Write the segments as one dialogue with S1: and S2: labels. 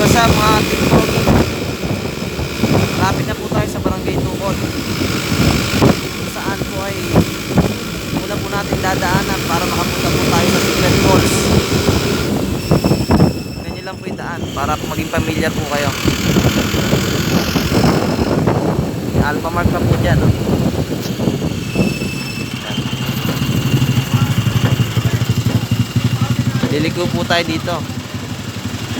S1: What's up mga TikTok? Malapit na po tayo sa Barangay Tukod, kung saan po ay una po natin dadaanan para makapunta po tayo sa Secret Falls. Ganyan lang po yung daan para maging familiar po kayo. May Alpha Mart pa po dyan, no? Liliko po tayo dito.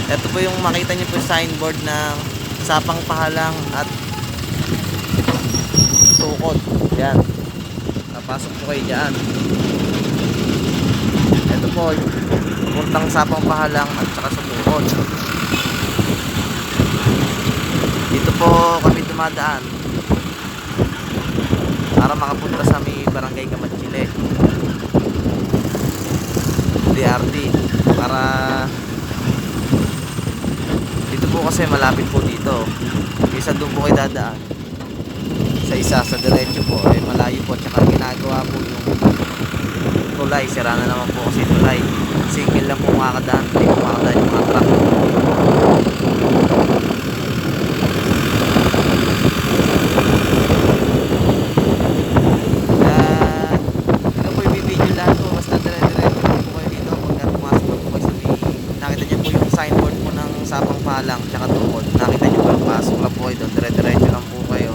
S1: Ito po yung makita nyo po yung signboard ng Sapang Pahalang at Tukod. Yan. Napasok po kayo dyan. Ito po puntang Sapang Pahalang at saka sa Tukod. Dito po kami dumadaan para makapunta sa may Barangay Kamatsile DRT. Para dito po kasi malapit po dito. Isa doon po kayo dadaan sa isa sa diretso po ay malayo po, tsaka ginagawa po yung tulay. Sira na naman po kasi tulay. Single lang po makakadaan, hindi po makakadaan yung mga truck. Ito po yung bibidyo lahat po. Basta dire-diretso po kayo dito. Pagka pumasok na po kayo sa may nakita nyo po yung signboard po ng Sapang Pahalang tsaka Tukod. Nakita nyo po yung pasok lang po kayo doon. Dire-diretso lang po kayo.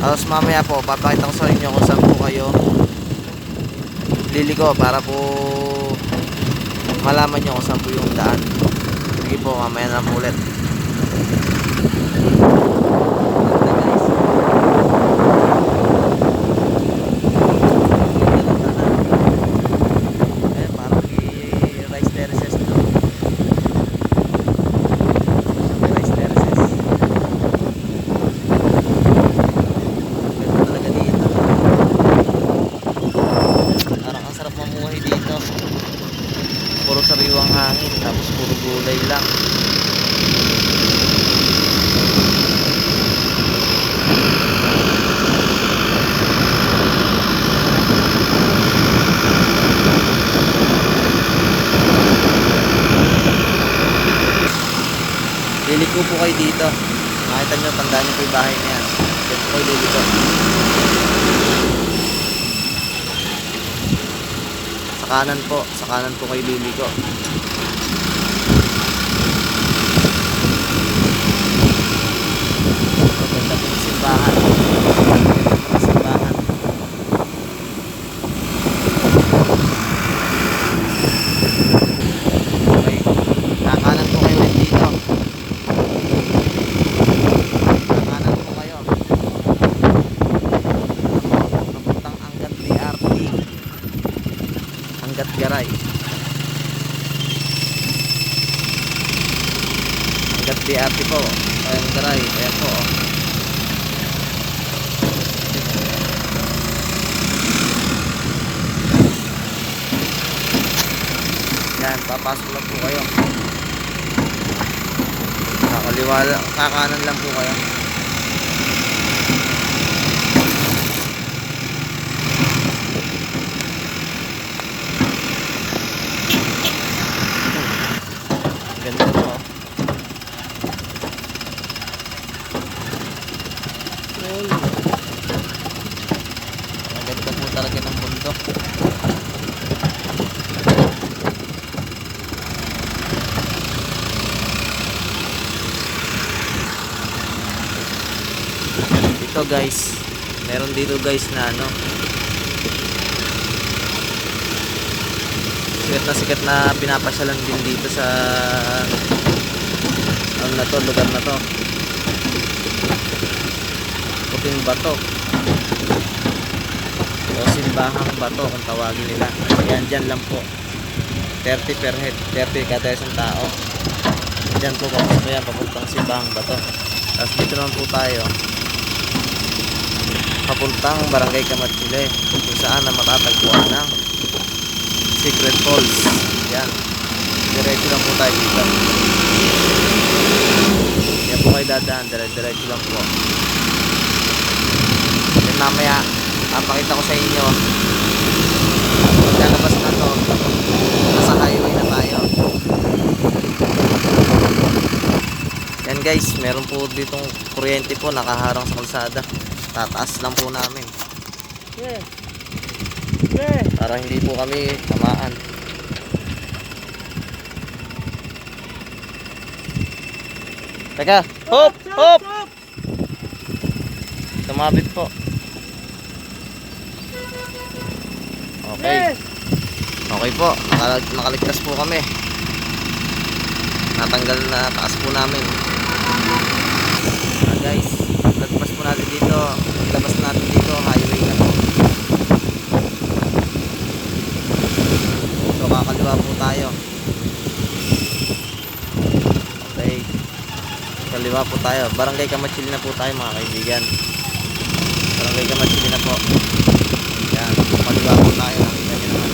S1: Tapos mamaya po papakita ko sa inyo kung saan po kayo liliko para po malaman nyo kung saan po yung daan. Sige po, mamaya na po ulit. Puro sariwang hangin, tapos puro gulay lang. Liliko po kayo dito. Makita nyo, tandaan nyo po yung bahay na yan. Diyan po kayo liliko. Sa kanan po kayo liliko. Maganda po yung simbahan. Okay, kakanan po kayo dito. Kakanan po kayo papuntang Angat DRT, Angat Garay. Angat DRT po. Ayan Garay. Ayan po. Yan. Papasok lang po kayo. Kakanan lang po kayo. Ganda po. Maganda po talaga ng bundok. Ito guys, meron dito guys na sikat na pinapasyalan din dito sa lugar na to. Puting Bato o Simbahang Bato kung tawagin nila. Yan, dyan lang po. 30 per head, 30 kada isang tao. Dyan po papasok yan, papuntang Simbahang Bato. Tapos dito naman po tayo papuntang Barangay Kamatsile, kung saan na matatagpuan ng Secret Falls. Yan, diretso lang po tayo dito. Yan po kayo dadaan, diretso lang po. Then mamaya papakita ko sa inyo pagkalabas na to, nasa highway na tayo. Yan guys, meron po ditong kuryente po nakaharang sa kalsada. Tataas lang po namin. Para hindi po kami tamaan. Teka, hop! Hop! Tumabit po. Okay. Okay po, nakaligtas po kami. Natanggal na taas po namin. Guys, lagpas po natin dito. Ilabas natin dito, highway na po. So kakaliwa po tayo. Okay. Kaliwa po tayo. Barangay Kamatsili na po tayo mga kaibigan. Barangay Kamatsili na po. Yan, kaliwa po tayo. Nakita nyo naman.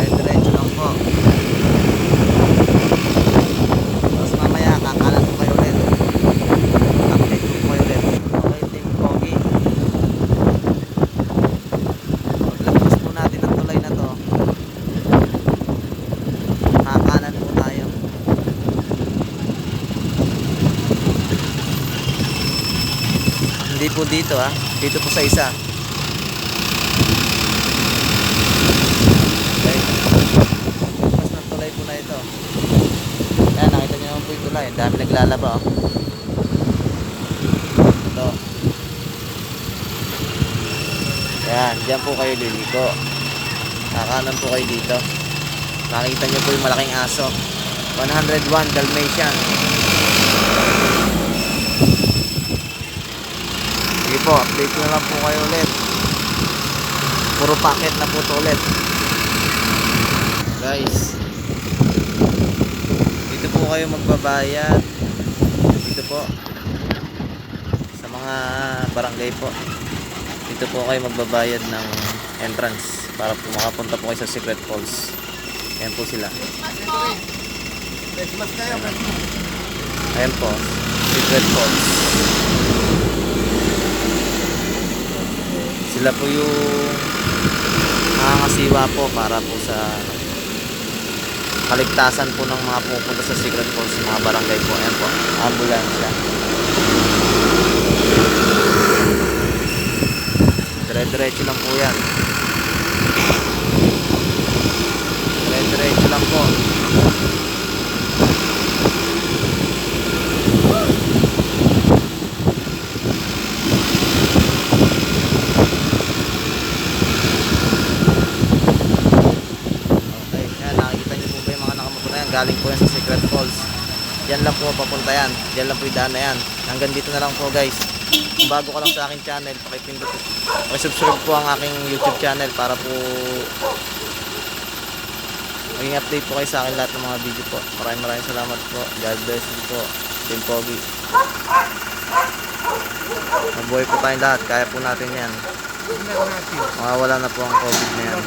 S1: Diretso lang po. Tapos mamaya kakalan po kayo ulit. Update po kayo ulit. Okay, Team Pogi. Paglagpas po natin ang tulay na to, kakanan po tayo. Hindi po dito dito po sa isa. Okay. Paglagpas ng tulay po na ito. Yan, nakita nyo naman po yung tulay. Dami naglalaba ito. Yan, dyan po kayo liliko. Kakanan po kayo dito. Nakita nyo po yung malaking aso. 101 Dalmatian. Sige po, update na lang po kayo ulit. Puro packet na po ito ulit. Guys, dito po kayo magbabayad. Dito po sa mga barangay po. Dito po kayo magbabayad ng entrance para po makapunta po kayo sa Secret Falls. Ayan po sila. Ayan po, Secret Falls. Sila po yung nakakasiwa po para po sa kaligtasan po ng mga pupunta sa Secret Falls, mga barangay po. Ayan po, ambulansya. Dire-diretso lang po yan. Dire-diretso lang po. Galing po yan sa Secret Falls. Diyan lang po papunta yan. Diyan lang po yung daan na yan. Hanggang dito na lang po guys. Kung bago ka lang sa aking channel, pakisubscribe po ang aking YouTube channel para po maging update po kayo sa akin lahat ng mga video po. Maraming salamat po. God bless you po. Team Pogi. Mabuhay po tayong lahat. Kaya po natin yan. Mawawala na po ang COVID na yan.